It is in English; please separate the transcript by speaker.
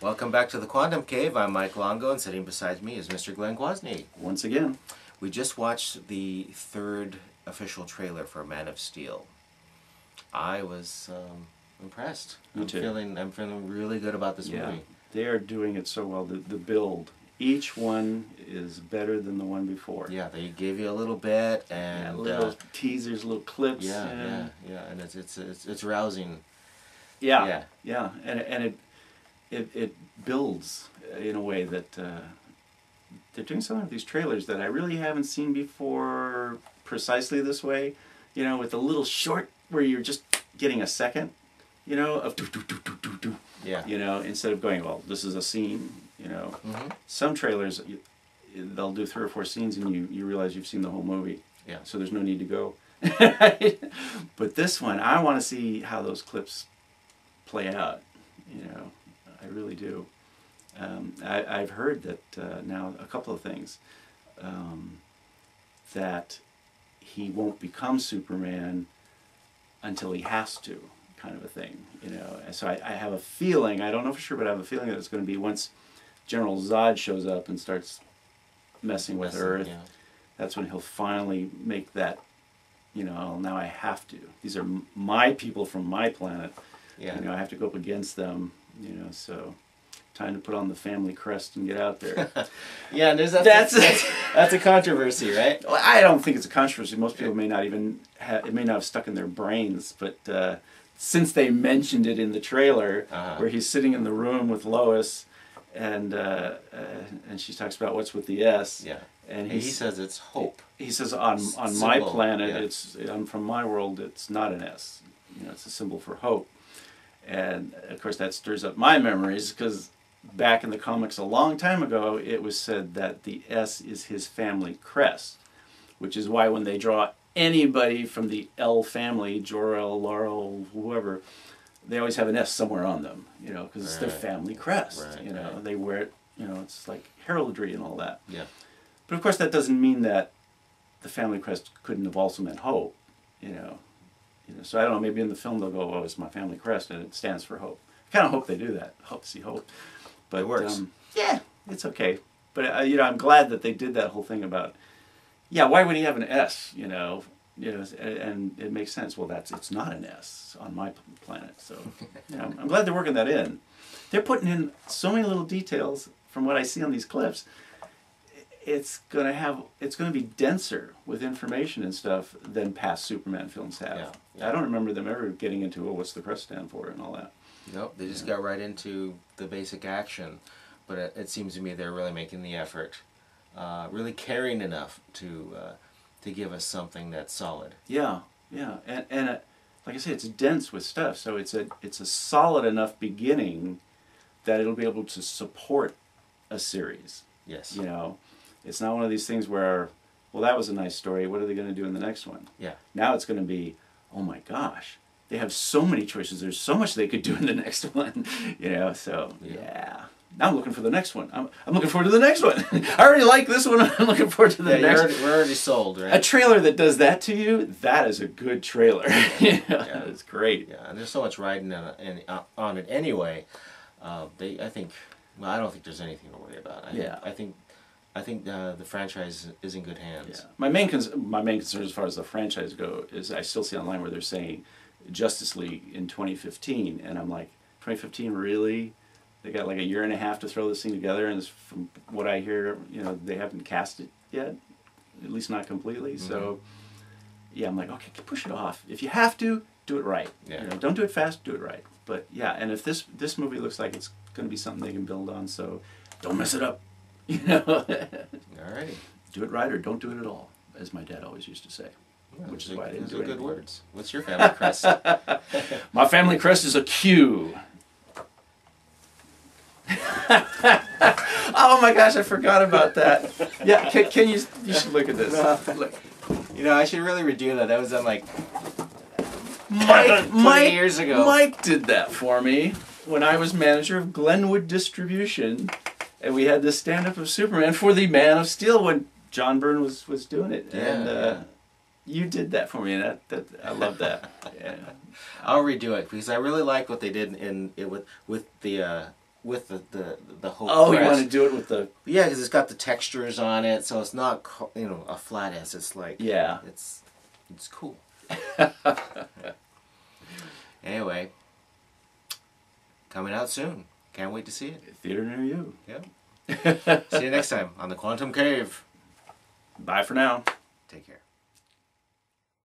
Speaker 1: Welcome back to the Quantum Cave. I'm Mike Longo, and sitting beside me is Mr. Glen Quasny.
Speaker 2: Once again.
Speaker 1: We just watched the third official trailer for Man of Steel. I was impressed.
Speaker 2: Me too.
Speaker 1: I'm feeling really good about this movie.
Speaker 2: They are doing it so well. The build, each one is better than the one before.
Speaker 1: Yeah, they give you a little bit and
Speaker 2: little teasers, little clips.
Speaker 1: Yeah, and it's rousing.
Speaker 2: Yeah, and it builds in a way that they're doing some of these trailers that I really haven't seen before precisely this way. You know, with a little short where you're just getting a second, you know, of do.
Speaker 1: Yeah.
Speaker 2: You know, instead of going, well, this is a scene. You know, some trailers they'll do 3 or 4 scenes and you realize you've seen the whole movie.
Speaker 1: Yeah.
Speaker 2: So there's no need to go. But this one, I want to see how those clips play out. You know, I really do. I've heard that now a couple of things, that he won't become Superman until he has to, kind of a thing. You know, and so I have a feeling, I don't know for sure, but I have a feeling that it's going to be once General Zod shows up and starts messing with Earth, that's when he'll finally make that, you know, now I have to. These are my people from my planet.
Speaker 1: Yeah.
Speaker 2: You know, I have to go up against them, you know, so time to put on the family crest and get out there.
Speaker 1: Yeah, and that's a controversy, right?
Speaker 2: Well, I don't think it's a controversy. Most people may not even it may not have stuck in their brains, but since they mentioned it in the trailer, where he's sitting in the room with Lois, and she talks about what's with the S.
Speaker 1: Yeah.
Speaker 2: And
Speaker 1: he says it's hope.
Speaker 2: He says on my planet, it's from my world, it's not an S. You know, it's a symbol for hope. And of course that stirs up my memories, because back in the comics a long time ago it was said that the S is his family crest, which is why when they draw anybody from the L family, Jor-El, Laurel, whoever, they always have an S somewhere on them, you know, because it's their family crest. You know, they wear it, you know, it's like heraldry and all that.
Speaker 1: Yeah.
Speaker 2: But of course that doesn't mean that the family crest couldn't have also meant hope, you know. So I don't know, maybe in the film they'll go, oh, it's my family crest and it stands for hope. I kind of hope they do that. Hope, see hope. But
Speaker 1: it works.
Speaker 2: Yeah, it's okay. But you know, I'm glad that they did that whole thing about, yeah, why would he have an S? You know, and it makes sense. Well, it's not an S on my planet. So you know, I'm glad they're working that in. They're putting in so many little details from what I see on these clips. It's gonna be denser with information and stuff than past Superman films have. Yeah. I don't remember them ever getting into, oh, what's the crest stand for and all that.
Speaker 1: Nope, they just got right into the basic action. But it seems to me they're really making the effort, really caring enough to give us something that's solid.
Speaker 2: Yeah, and like I say, it's dense with stuff. So it's a solid enough beginning that it'll be able to support a series.
Speaker 1: Yes.
Speaker 2: You know. It's not one of these things where, well, that was a nice story. What are they going to do in the next one? Yeah. Now it's going to be, oh my gosh, they have so many choices. There's so much they could do in the next one. You know, so yeah. Now I'm looking for the next one. I'm looking forward to the next one. I already like this one. I'm looking forward to the next.
Speaker 1: We're already sold, right?
Speaker 2: A trailer that does that to you, that is a good trailer. Yeah, it's great.
Speaker 1: Yeah, and there's so much riding on it anyway. I think, well, I don't think there's anything to worry about. I think the franchise is in good hands. Yeah. My main concern as far as the franchise go is I still see online where they're saying Justice League in 2015, and I'm like, 2015 really? They got like a year and a half to throw this thing together, and from what I hear, you know, they haven't cast it yet, at least not completely. So yeah, I'm like, okay, push it off. If you have to, do it right. Yeah. You know, don't do it fast, do it right. But yeah, and if this movie looks like it's going to be something they can build on, so don't mess it up. You know, alrighty.
Speaker 2: Do it right or don't do it at all, as my dad always used to say.
Speaker 1: Yeah,
Speaker 2: which is why I didn't do it.
Speaker 1: Good words. What's your family crest?
Speaker 2: My family crest is a Q. Oh my gosh, I forgot about that. Yeah, can you should look at this. Look.
Speaker 1: You know, I should really redo that. That was on like
Speaker 2: 20
Speaker 1: years ago.
Speaker 2: Mike did that for me when I was manager of Glenwood Distribution. And we had this stand-up of Superman for the Man of Steel when John Byrne was doing it. And you did that for me, and that I love that. Yeah.
Speaker 1: I'll redo it because I really like what they did with the with the whole.
Speaker 2: Oh, crest. You want to do it with the.
Speaker 1: Yeah, because it's got the textures on it, so it's not a flat S. It's like it's cool. Anyway, coming out soon. Can't wait to see it.
Speaker 2: Theater near you.
Speaker 1: Yeah. See you next time on the Quantum Cave.
Speaker 2: Bye for now.
Speaker 1: Take care.